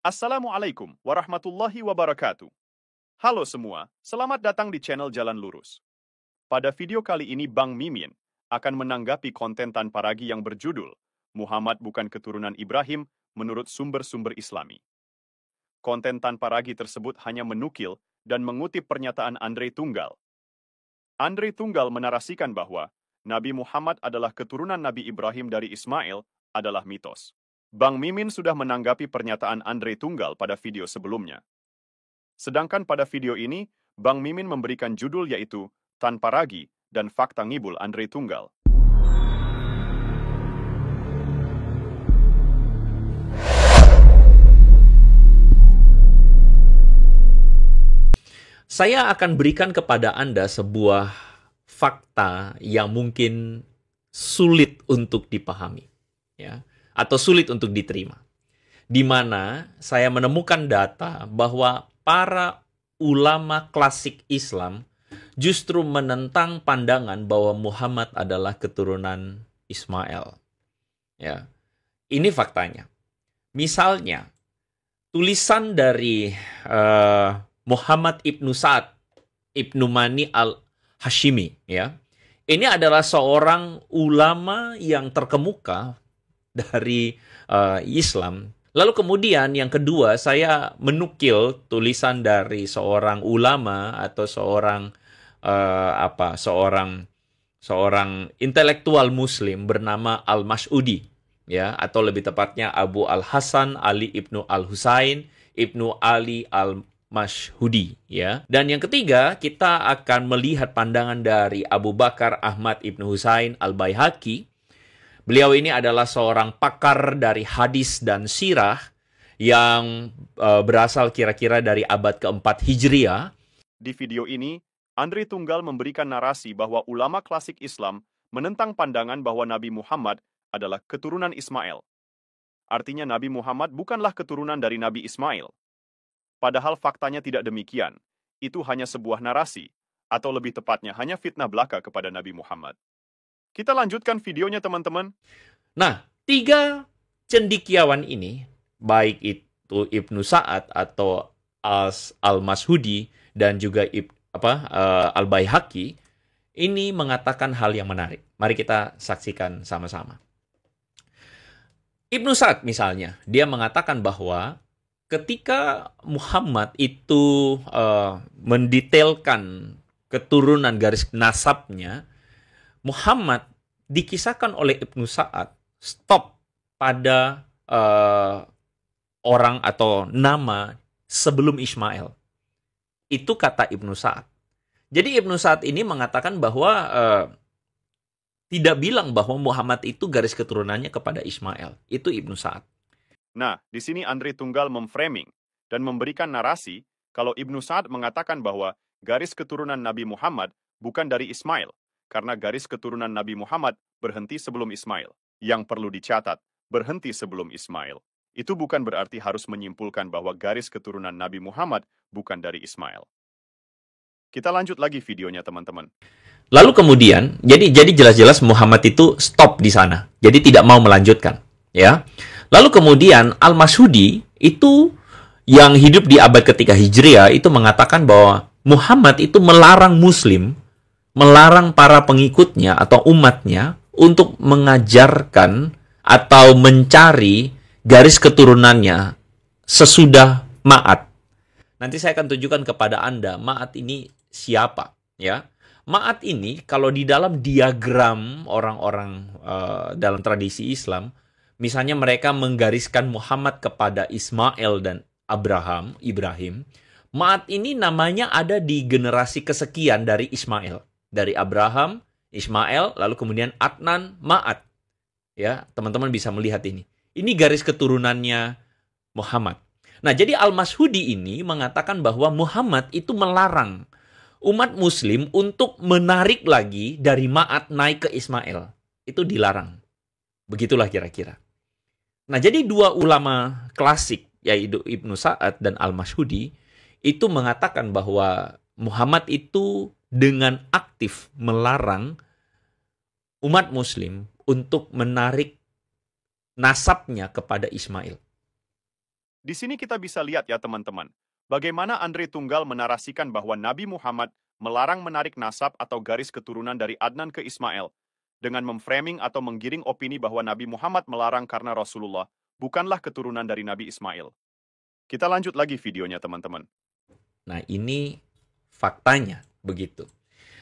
Assalamualaikum warahmatullahi wabarakatuh. Halo semua, selamat datang di channel Jalan Lurus. Pada video kali ini Bang Mimin akan menanggapi konten Tanpa Ragi yang berjudul Muhammad bukan keturunan Ibrahim menurut sumber-sumber Islami. Konten Tanpa Ragi tersebut hanya menukil dan mengutip pernyataan Andre Tunggal. Andre Tunggal menarasikan bahwa Nabi Muhammad adalah keturunan Nabi Ibrahim dari Ismail adalah mitos. Bang Mimin sudah menanggapi pernyataan Andre Tunggal pada video sebelumnya. Sedangkan pada video ini, Bang Mimin memberikan judul yaitu Tanpa Ragi dan Fakta Ngibul Andre Tunggal. Saya akan berikan kepada Anda sebuah fakta yang mungkin sulit untuk dipahami, ya, atau sulit untuk diterima. Di mana saya menemukan data bahwa para ulama klasik Islam justru menentang pandangan bahwa Muhammad adalah keturunan Ismail. Ya, ini faktanya. Misalnya, tulisan dari Muhammad Ibnu Sa'ad Ibnu Mani al-Hashimi, ya. Ini adalah seorang ulama yang terkemuka dari Islam. Lalu kemudian yang kedua, saya menukil tulisan dari seorang ulama atau seorang intelektual Muslim bernama Al-Mas'udi, ya, atau lebih tepatnya Abu Al-Hasan Ali Ibnu Al-Husain Ibnu Ali Al-Mashhudi, ya. Dan yang ketiga, kita akan melihat pandangan dari Abu Bakar Ahmad Ibnu Husain Al-Baihaqi. Beliau ini adalah seorang pakar dari hadis dan sirah yang berasal kira-kira dari abad keempat Hijriah. Di video ini, Andre Tunggal memberikan narasi bahwa ulama klasik Islam menentang pandangan bahwa Nabi Muhammad adalah keturunan Ismail. Artinya Nabi Muhammad bukanlah keturunan dari Nabi Ismail. Padahal faktanya tidak demikian. Itu hanya sebuah narasi, atau lebih tepatnya hanya fitnah belaka kepada Nabi Muhammad. Kita lanjutkan videonya, teman-teman. Nah, tiga cendekiawan ini, baik itu Ibnu Sa'ad atau Al-Mashhudi dan juga Al-Baihaqi, ini mengatakan hal yang menarik. Mari kita saksikan sama-sama. Ibnu Sa'ad misalnya, dia mengatakan bahwa ketika Muhammad itu mendetailkan keturunan garis nasabnya, Muhammad dikisahkan oleh Ibnu Sa'ad stop pada orang atau nama sebelum Ismail. Itu kata Ibnu Sa'ad. Jadi Ibnu Sa'ad ini mengatakan bahwa tidak bilang bahwa Muhammad itu garis keturunannya kepada Ismail. Itu Ibnu Sa'ad. Nah, di sini Andre Tunggal memframing dan memberikan narasi kalau Ibnu Sa'ad mengatakan bahwa garis keturunan Nabi Muhammad bukan dari Ismail, karena garis keturunan Nabi Muhammad berhenti sebelum Ismail. Yang perlu dicatat, berhenti sebelum Ismail. Itu bukan berarti harus menyimpulkan bahwa garis keturunan Nabi Muhammad bukan dari Ismail. Kita lanjut lagi videonya, teman-teman. Lalu kemudian, jadi jelas-jelas Muhammad itu stop di sana. Jadi tidak mau melanjutkan, ya. Lalu kemudian Al-Mashhudi itu yang hidup di abad ketiga Hijriah itu mengatakan bahwa Muhammad itu melarang Muslim, melarang para pengikutnya atau umatnya untuk mengajarkan atau mencari garis keturunannya sesudah Ma'at. Nanti saya akan tunjukkan kepada Anda Ma'at ini siapa, ya. Ma'at ini kalau di dalam diagram orang-orang dalam tradisi Islam, misalnya mereka menggariskan Muhammad kepada Ismail dan Ibrahim, Ma'at ini namanya ada di generasi kesekian dari Ismail. Dari Abraham, Ismail, lalu kemudian Adnan, Ma'at. Ya, teman-teman bisa melihat ini. Ini garis keturunannya Muhammad. Nah, jadi Al-Mashhudi ini mengatakan bahwa Muhammad itu melarang umat Muslim untuk menarik lagi dari Ma'at naik ke Ismail. Itu dilarang. Begitulah kira-kira. Nah, jadi dua ulama klasik, yaitu Ibnu Sa'ad dan Al-Mashhudi, itu mengatakan bahwa Muhammad itu dengan aktif melarang umat Muslim untuk menarik nasabnya kepada Ismail. Di sini kita bisa lihat ya teman-teman, bagaimana Andre Tunggal menarasikan bahwa Nabi Muhammad melarang menarik nasab atau garis keturunan dari Adnan ke Ismail, dengan memframing atau menggiring opini bahwa Nabi Muhammad melarang karena Rasulullah bukanlah keturunan dari Nabi Ismail. Kita lanjut lagi videonya teman-teman. Nah, ini faktanya begitu.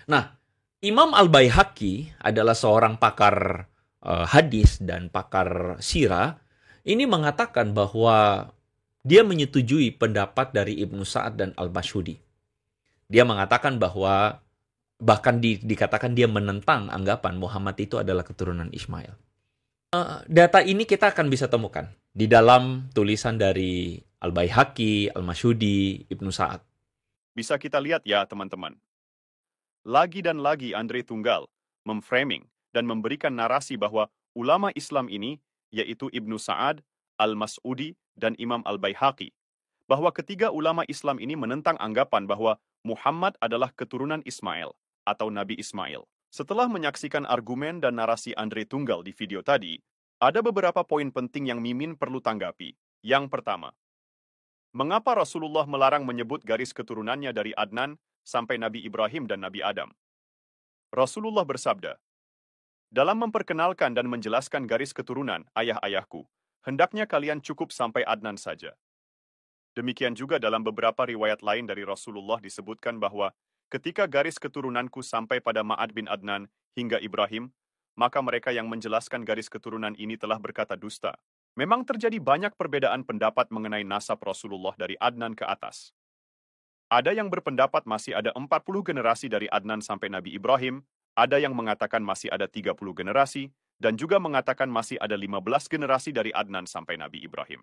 Nah, Imam Al-Baihaqi adalah seorang pakar hadis dan pakar sirah. Ini mengatakan bahwa dia menyetujui pendapat dari Ibnu Sa'ad dan Al-Masyhudi. Dia mengatakan bahwa bahkan dikatakan dia menentang anggapan Muhammad itu adalah keturunan Ismail. Data ini kita akan bisa temukan di dalam tulisan dari Al-Baihaqi, Al-Masyhudi, Ibnu Sa'ad. Bisa kita lihat ya teman-teman. Lagi dan lagi Andre Tunggal memframing dan memberikan narasi bahwa ulama Islam ini, yaitu Ibnu Sa'ad, Al-Mas'udi, dan Imam Al-Baihaqi, bahwa ketiga ulama Islam ini menentang anggapan bahwa Muhammad adalah keturunan Ismail atau Nabi Ismail. Setelah menyaksikan argumen dan narasi Andre Tunggal di video tadi, ada beberapa poin penting yang Mimin perlu tanggapi. Yang pertama, mengapa Rasulullah melarang menyebut garis keturunannya dari Adnan sampai Nabi Ibrahim dan Nabi Adam? Rasulullah bersabda, dalam memperkenalkan dan menjelaskan garis keturunan ayah-ayahku, hendaknya kalian cukup sampai Adnan saja. Demikian juga dalam beberapa riwayat lain dari Rasulullah disebutkan bahwa ketika garis keturunanku sampai pada Ma'ad bin Adnan hingga Ibrahim, maka mereka yang menjelaskan garis keturunan ini telah berkata dusta. Memang terjadi banyak perbedaan pendapat mengenai nasab Rasulullah dari Adnan ke atas. Ada yang berpendapat masih ada 40 generasi dari Adnan sampai Nabi Ibrahim, ada yang mengatakan masih ada 30 generasi, dan juga mengatakan masih ada 15 generasi dari Adnan sampai Nabi Ibrahim.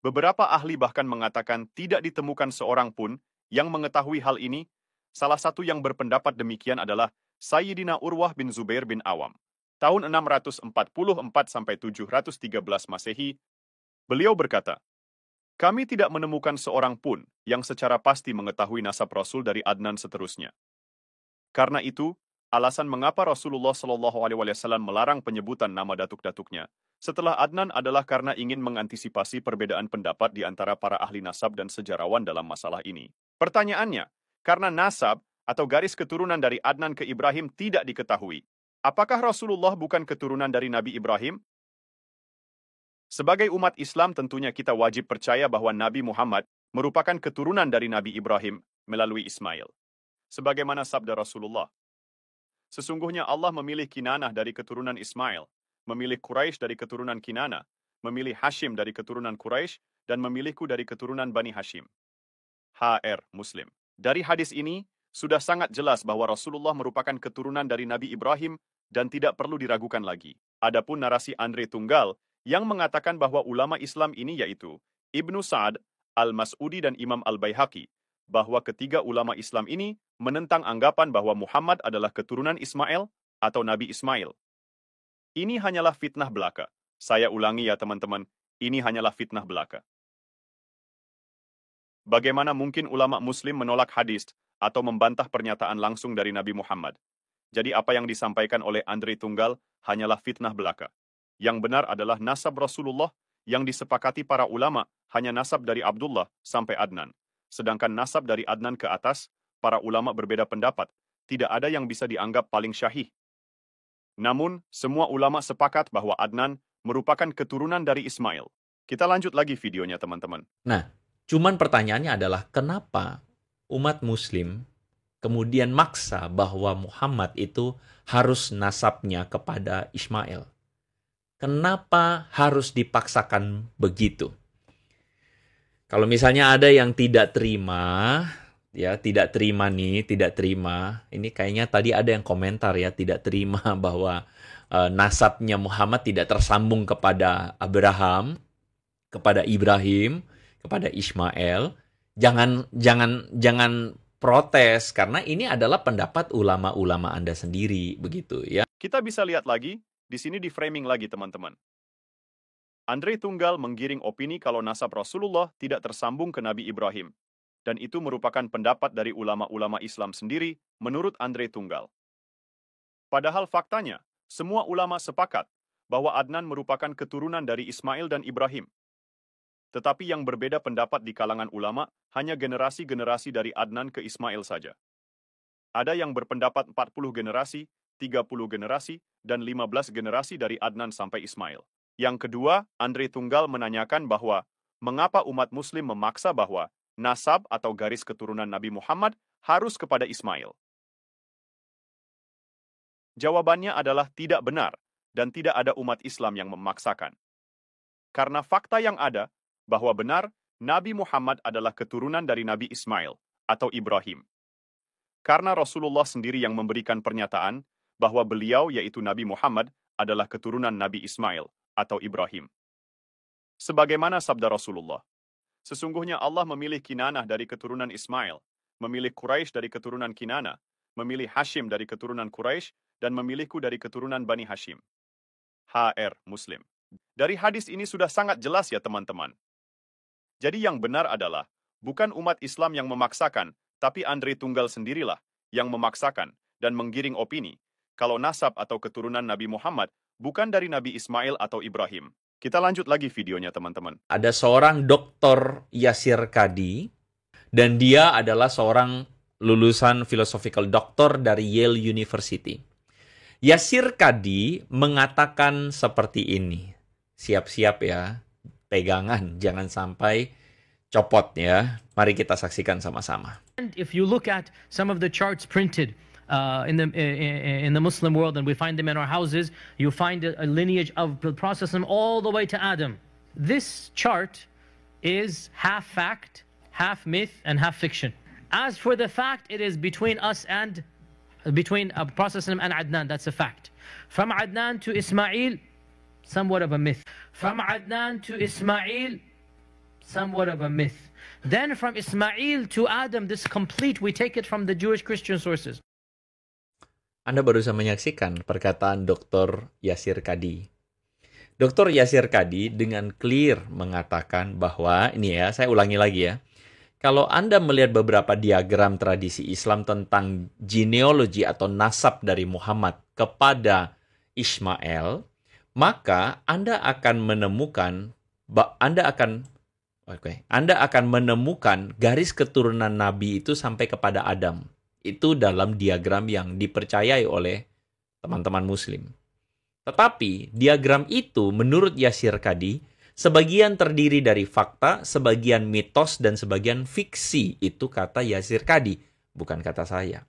Beberapa ahli bahkan mengatakan tidak ditemukan seorang pun yang mengetahui hal ini. Salah satu yang berpendapat demikian adalah Sayyidina Urwah bin Zubair bin Awam. Tahun 644-713 Masehi, beliau berkata, kami tidak menemukan seorang pun yang secara pasti mengetahui nasab Rasul dari Adnan seterusnya. Karena itu, alasan mengapa Rasulullah SAW melarang penyebutan nama datuk-datuknya setelah Adnan adalah karena ingin mengantisipasi perbedaan pendapat di antara para ahli nasab dan sejarawan dalam masalah ini. Pertanyaannya, karena nasab atau garis keturunan dari Adnan ke Ibrahim tidak diketahui, apakah Rasulullah bukan keturunan dari Nabi Ibrahim? Sebagai umat Islam tentunya kita wajib percaya bahwa Nabi Muhammad merupakan keturunan dari Nabi Ibrahim melalui Ismail. Sebagaimana sabda Rasulullah, sesungguhnya Allah memilih Kinanah dari keturunan Ismail, memilih Quraisy dari keturunan Kinanah, memilih Hashim dari keturunan Quraisy, dan memilihku dari keturunan Bani Hashim. HR Muslim. Dari hadis ini, sudah sangat jelas bahwa Rasulullah merupakan keturunan dari Nabi Ibrahim dan tidak perlu diragukan lagi. Adapun narasi Andre Tunggal yang mengatakan bahwa ulama Islam ini yaitu Ibnu Sa'ad, Al-Mas'udi, dan Imam Al-Baihaqi, bahwa ketiga ulama Islam ini menentang anggapan bahwa Muhammad adalah keturunan Ismail atau Nabi Ismail. Ini hanyalah fitnah belaka. Saya ulangi ya teman-teman, ini hanyalah fitnah belaka. Bagaimana mungkin ulama Muslim menolak hadis atau membantah pernyataan langsung dari Nabi Muhammad? Jadi apa yang disampaikan oleh Andre Tunggal hanyalah fitnah belaka. Yang benar adalah nasab Rasulullah yang disepakati para ulama hanya nasab dari Abdullah sampai Adnan. Sedangkan nasab dari Adnan ke atas, para ulama berbeda pendapat. Tidak ada yang bisa dianggap paling syahih. Namun, semua ulama sepakat bahwa Adnan merupakan keturunan dari Ismail. Kita lanjut lagi videonya teman-teman. Nah, cuman pertanyaannya adalah kenapa umat Muslim kemudian maksa bahwa Muhammad itu harus nasabnya kepada Ismail? Kenapa harus dipaksakan begitu? Kalau misalnya ada yang tidak terima, tidak terima. Ini kayaknya tadi ada yang komentar ya, tidak terima bahwa nasabnya Muhammad tidak tersambung kepada Abraham, kepada Ibrahim, kepada Ismail. Jangan protes karena ini adalah pendapat ulama-ulama Anda sendiri begitu ya. Kita bisa lihat lagi, di sini di framing lagi teman-teman. Andre Tunggal menggiring opini kalau nasab Rasulullah tidak tersambung ke Nabi Ibrahim. Dan itu merupakan pendapat dari ulama-ulama Islam sendiri menurut Andre Tunggal. Padahal faktanya, semua ulama sepakat bahwa Adnan merupakan keturunan dari Ismail dan Ibrahim. Tetapi yang berbeda pendapat di kalangan ulama hanya generasi-generasi dari Adnan ke Ismail saja. Ada yang berpendapat 40 generasi, 30 generasi, dan 15 generasi dari Adnan sampai Ismail. Yang kedua, Andre Tunggal menanyakan bahwa mengapa umat Muslim memaksa bahwa nasab atau garis keturunan Nabi Muhammad harus kepada Ismail. Jawabannya adalah tidak benar dan tidak ada umat Islam yang memaksakan. Karena fakta yang ada bahwa benar Nabi Muhammad adalah keturunan dari Nabi Ismail atau Ibrahim. Karena Rasulullah sendiri yang memberikan pernyataan bahwa beliau yaitu Nabi Muhammad adalah keturunan Nabi Ismail atau Ibrahim. Sebagaimana sabda Rasulullah, sesungguhnya Allah memilih Kinanah dari keturunan Ismail, memilih Quraisy dari keturunan Kinanah, memilih Hashim dari keturunan Quraisy, dan memilihku dari keturunan Bani Hashim. HR Muslim. Dari hadis ini sudah sangat jelas ya teman-teman. Jadi yang benar adalah, bukan umat Islam yang memaksakan, tapi Andre Tunggal sendirilah yang memaksakan dan menggiring opini, kalau nasab atau keturunan Nabi Muhammad bukan dari Nabi Ismail atau Ibrahim. Kita lanjut lagi videonya teman-teman. Ada seorang Dr. Yasir Qadhi, dan dia adalah seorang lulusan philosophical doctor dari Yale University. Yasir Qadhi mengatakan seperti ini. Siap-siap ya, pegangan, jangan sampai copot ya. Mari kita saksikan sama-sama. And if you look at some of the charts printed in the Muslim world, and we find them in our houses, you find a lineage of the Prophet all the way to Adam. This chart is half fact, half myth, and half fiction. As for the fact, it is between us and between Prophet and Adnan. That's a fact. From Adnan to Ismail, somewhat of a myth. From Adnan to Ismail, somewhat of a myth. Then from Ismail to Adam, this complete, we take it from the Jewish Christian sources. Anda baru saja menyaksikan perkataan Dr. Yasir Qadhi. Dr. Yasir Qadhi dengan clear mengatakan bahwa, ini ya, saya ulangi lagi ya. Kalau Anda melihat beberapa diagram tradisi Islam tentang genealogi atau nasab dari Muhammad kepada Ismail, maka Anda akan menemukan garis keturunan Nabi itu sampai kepada Adam. Itu dalam diagram yang dipercayai oleh teman-teman Muslim. Tetapi diagram itu menurut Yasir Qadhi sebagian terdiri dari fakta, sebagian mitos, dan sebagian fiksi. Itu kata Yasir Qadhi, bukan kata saya.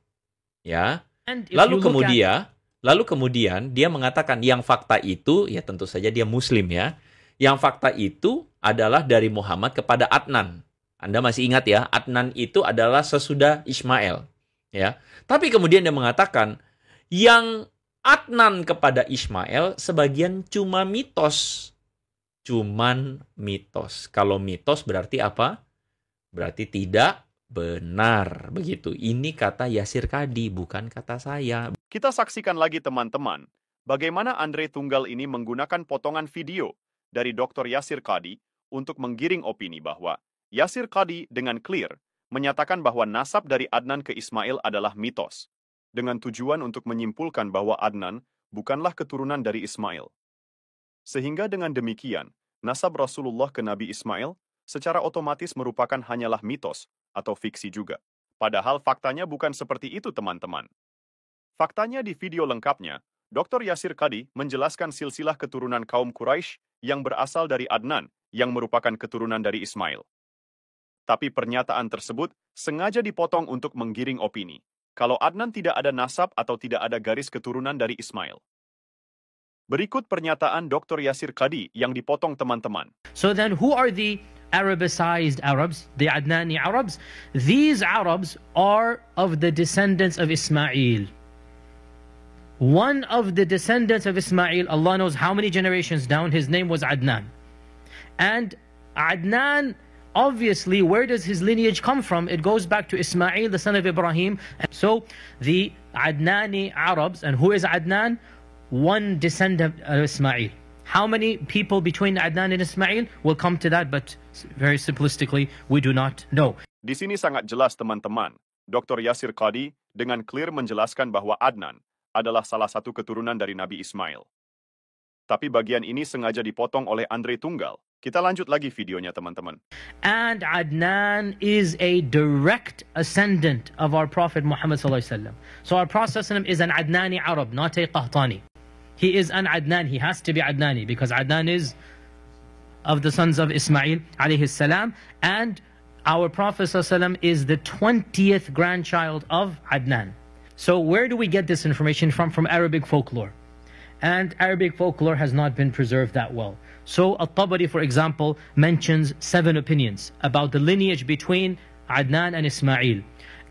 Ya. Lalu kemudian dia mengatakan yang fakta itu, ya tentu saja dia Muslim ya. Yang fakta itu adalah dari Muhammad kepada Adnan. Anda masih ingat ya, Adnan itu adalah sesudah Ismail. Ya. Tapi kemudian dia mengatakan yang Adnan kepada Ismail sebagian cuma mitos. Cuman mitos. Kalau mitos berarti apa? Berarti tidak benar. Begitu. Ini kata Yasir Qadhi, bukan kata saya. Kita saksikan lagi teman-teman, bagaimana Andre Tunggal ini menggunakan potongan video dari Dr. Yasir Qadhi untuk menggiring opini bahwa Yasir Qadhi dengan clear menyatakan bahwa nasab dari Adnan ke Ismail adalah mitos, dengan tujuan untuk menyimpulkan bahwa Adnan bukanlah keturunan dari Ismail. Sehingga dengan demikian, nasab Rasulullah ke Nabi Ismail secara otomatis merupakan hanyalah mitos atau fiksi juga. Padahal faktanya bukan seperti itu teman-teman. Faktanya di video lengkapnya, Dr. Yasir Qadhi menjelaskan silsilah keturunan kaum Quraisy yang berasal dari Adnan yang merupakan keturunan dari Ismail. Tapi pernyataan tersebut sengaja dipotong untuk menggiring opini, kalau Adnan tidak ada nasab atau tidak ada garis keturunan dari Ismail. Berikut pernyataan Dr. Yasir Qadhi yang dipotong teman-teman. So then who are the Arabicized Arabs, the Adnani Arabs? These Arabs are of the descendants of Ismail. One of the descendants of Ismail, Allah knows how many generations down, his name was Adnan. And Adnan, obviously, where does his lineage come from? It goes back to Ismail, the son of Ibrahim. And so the Adnani Arabs, and who is Adnan? One descendant of Ismail. How many people between Adnan and Ismail? We'll come to that, but very simplistically, we do not know. Di sini sangat jelas teman-teman, Dr. Yasir Qadhi dengan clear menjelaskan bahwa Adnan adalah salah satu keturunan dari Nabi Ismail. Tapi bagian ini sengaja dipotong oleh Andre Tunggal. Kita lanjut lagi videonya, teman-teman. And Adnan is a direct ascendant of our Prophet Muhammad sallallahu alaihi wasallam. So our Prophet sallallahu alaihi wasallam is an Adnani Arab, not a Qahtani. He is an Adnan. He has to be Adnani because Adnan is of the sons of Ismail alayhi salam, and our Prophet sallallahu alaihi wasallam is the 20th grandchild of Adnan. So where do we get this information from? From Arabic folklore. And Arabic folklore has not been preserved that well. So At-Tabari, for example, mentions 7 opinions about the lineage between Adnan and Ismail.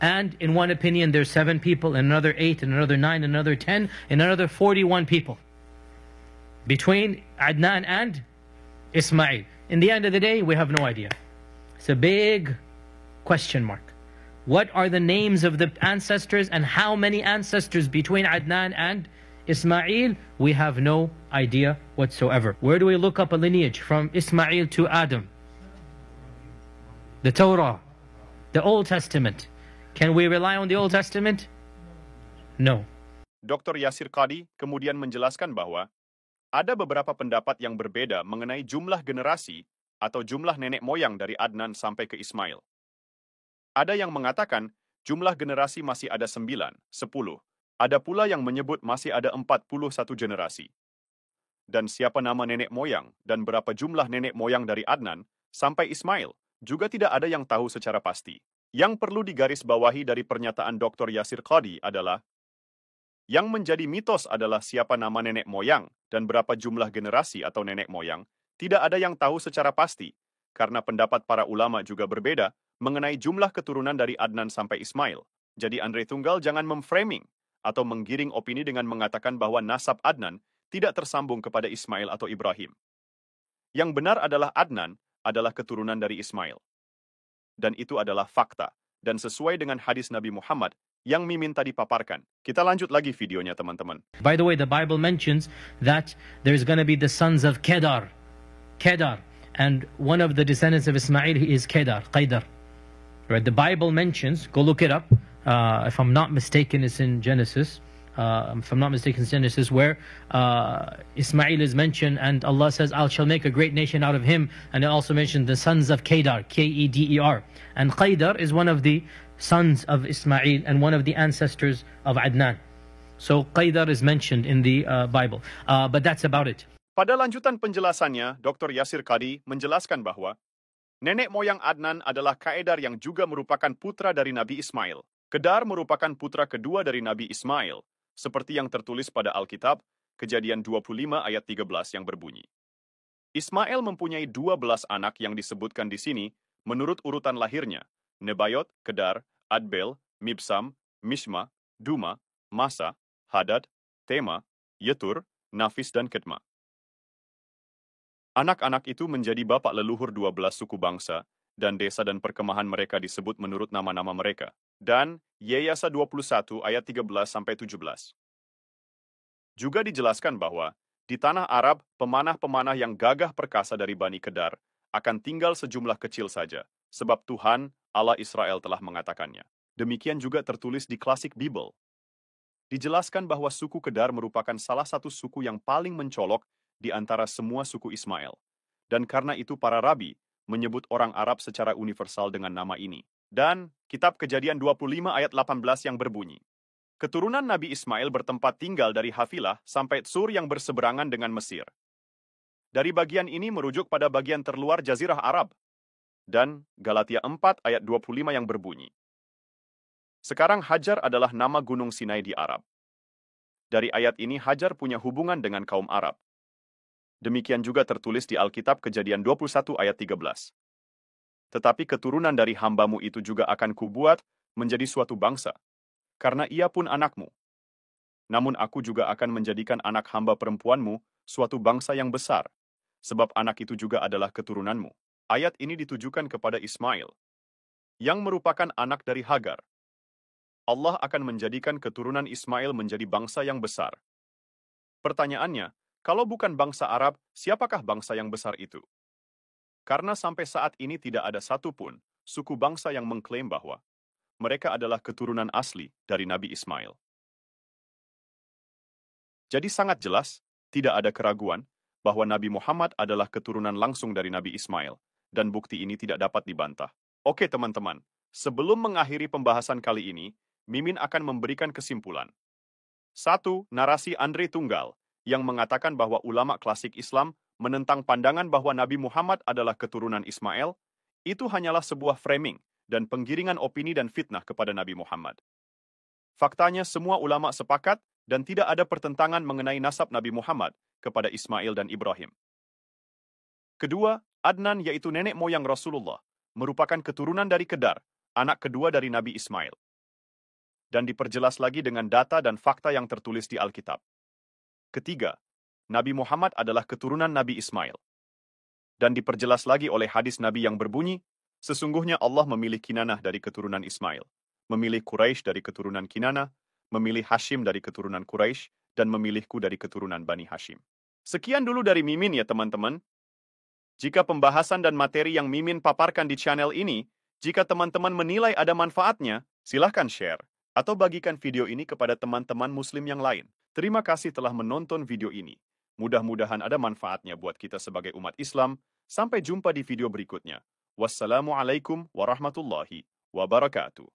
And in one opinion, there's 7 people, in another 8, in another 9, in another 10, in another 41 people between Adnan and Ismail. In the end of the day, we have no idea. It's a big question mark. What are the names of the ancestors and how many ancestors between Adnan and Ismail? We have no idea whatsoever. Where do we look up a lineage from Ismail to Adam? The Torah, the Old Testament. Can we rely on the Old Testament? No. Dr. Yasir Qadhi kemudian menjelaskan bahwa ada beberapa pendapat yang berbeda mengenai jumlah generasi atau jumlah nenek moyang dari Adnan sampai ke Ismail. Ada yang mengatakan jumlah generasi masih ada 9, 10. Ada pula yang menyebut masih ada 41 generasi. Dan siapa nama nenek moyang dan berapa jumlah nenek moyang dari Adnan sampai Ismail juga tidak ada yang tahu secara pasti. Yang perlu digarisbawahi dari pernyataan Dr. Yasir Qadhi adalah yang menjadi mitos adalah siapa nama nenek moyang dan berapa jumlah generasi atau nenek moyang tidak ada yang tahu secara pasti karena pendapat para ulama juga berbeda mengenai jumlah keturunan dari Adnan sampai Ismail. Jadi Andre Tunggal jangan memframing atau menggiring opini dengan mengatakan bahwa nasab Adnan tidak tersambung kepada Ismail atau Ibrahim. Yang benar adalah Adnan adalah keturunan dari Ismail. Dan itu adalah fakta, dan sesuai dengan hadis Nabi Muhammad yang Mimin tadi paparkan. Kita lanjut lagi videonya, teman-teman. By the way, the Bible mentions that there's going to be the sons of Kedar. Kedar. And one of the descendants of Ismail is Kedar, Qaidar. Right? The Bible mentions, go look it up, if I'm not mistaken, it's in Genesis. If I'm not mistaken, it's Genesis, where Ismail is mentioned, and Allah says, I shall make a great nation out of him. And it also mentioned the sons of Kedar, K-E-D-E-R. And Qaidar is one of the sons of Ismail and one of the ancestors of Adnan. So Qaidar is mentioned in the Bible. But that's about it. Pada lanjutan penjelasannya, Dr. Yasir Qadhi menjelaskan bahwa nenek moyang Adnan adalah Qaidar yang juga merupakan putra dari Nabi Ismail. Kedar merupakan putra kedua dari Nabi Ismail, seperti yang tertulis pada Alkitab, Kejadian 25 ayat 13 yang berbunyi. Ismail mempunyai 12 anak yang disebutkan di sini menurut urutan lahirnya, Nebayot, Kedar, Adbel, Mibsam, Mishma, Duma, Masa, Hadad, Tema, Yetur, Nafis, dan Kedma. Anak-anak itu menjadi bapak leluhur 12 suku bangsa, dan desa dan perkemahan mereka disebut menurut nama-nama mereka. Dan Yeyasa 21 ayat 13-17. Juga dijelaskan bahwa di tanah Arab, pemanah-pemanah yang gagah perkasa dari Bani Kedar akan tinggal sejumlah kecil saja, sebab Tuhan, Allah Israel telah mengatakannya. Demikian juga tertulis di klasik Bible. Dijelaskan bahwa suku Kedar merupakan salah satu suku yang paling mencolok di antara semua suku Ismail. Dan karena itu para rabi menyebut orang Arab secara universal dengan nama ini. Dan kitab Kejadian 25 ayat 18 yang berbunyi, keturunan Nabi Ismail bertempat tinggal dari Havilah sampai Tsur yang berseberangan dengan Mesir. Dari bagian ini merujuk pada bagian terluar Jazirah Arab. Dan Galatia 4 ayat 25 yang berbunyi, sekarang Hajar adalah nama Gunung Sinai di Arab. Dari ayat ini Hajar punya hubungan dengan kaum Arab. Demikian juga tertulis di Alkitab Kejadian 21 ayat 13. Tetapi keturunan dari hambamu itu juga akan kubuat menjadi suatu bangsa, karena ia pun anakmu. Namun aku juga akan menjadikan anak hamba perempuanmu suatu bangsa yang besar, sebab anak itu juga adalah keturunanmu. Ayat ini ditujukan kepada Ismail, yang merupakan anak dari Hagar. Allah akan menjadikan keturunan Ismail menjadi bangsa yang besar. Pertanyaannya, kalau bukan bangsa Arab, siapakah bangsa yang besar itu? Karena sampai saat ini tidak ada satupun suku bangsa yang mengklaim bahwa mereka adalah keturunan asli dari Nabi Ismail. Jadi sangat jelas, tidak ada keraguan bahwa Nabi Muhammad adalah keturunan langsung dari Nabi Ismail, dan bukti ini tidak dapat dibantah. Oke teman-teman, sebelum mengakhiri pembahasan kali ini, Mimin akan memberikan kesimpulan. 1. Narasi Andre Tunggal, yang mengatakan bahwa ulama klasik Islam menentang pandangan bahwa Nabi Muhammad adalah keturunan Ismail, itu hanyalah sebuah framing dan penggiringan opini dan fitnah kepada Nabi Muhammad. Faktanya semua ulama sepakat dan tidak ada pertentangan mengenai nasab Nabi Muhammad kepada Ismail dan Ibrahim. Kedua, Adnan yaitu nenek moyang Rasulullah, merupakan keturunan dari Kedar, anak kedua dari Nabi Ismail. Dan diperjelas lagi dengan data dan fakta yang tertulis di Alkitab. Ketiga, Nabi Muhammad adalah keturunan Nabi Ismail. Dan diperjelas lagi oleh hadis Nabi yang berbunyi, sesungguhnya Allah memilih Kinanah dari keturunan Ismail, memilih Quraisy dari keturunan Kinanah, memilih Hashim dari keturunan Quraisy, dan memilihku dari keturunan Bani Hashim. Sekian dulu dari Mimin ya teman-teman. Jika pembahasan dan materi yang Mimin paparkan di channel ini, jika teman-teman menilai ada manfaatnya, silahkan share atau bagikan video ini kepada teman-teman muslim yang lain. Terima kasih telah menonton video ini. Mudah-mudahan ada manfaatnya buat kita sebagai umat Islam. Sampai jumpa di video berikutnya. Wassalamualaikum warahmatullahi wabarakatuh.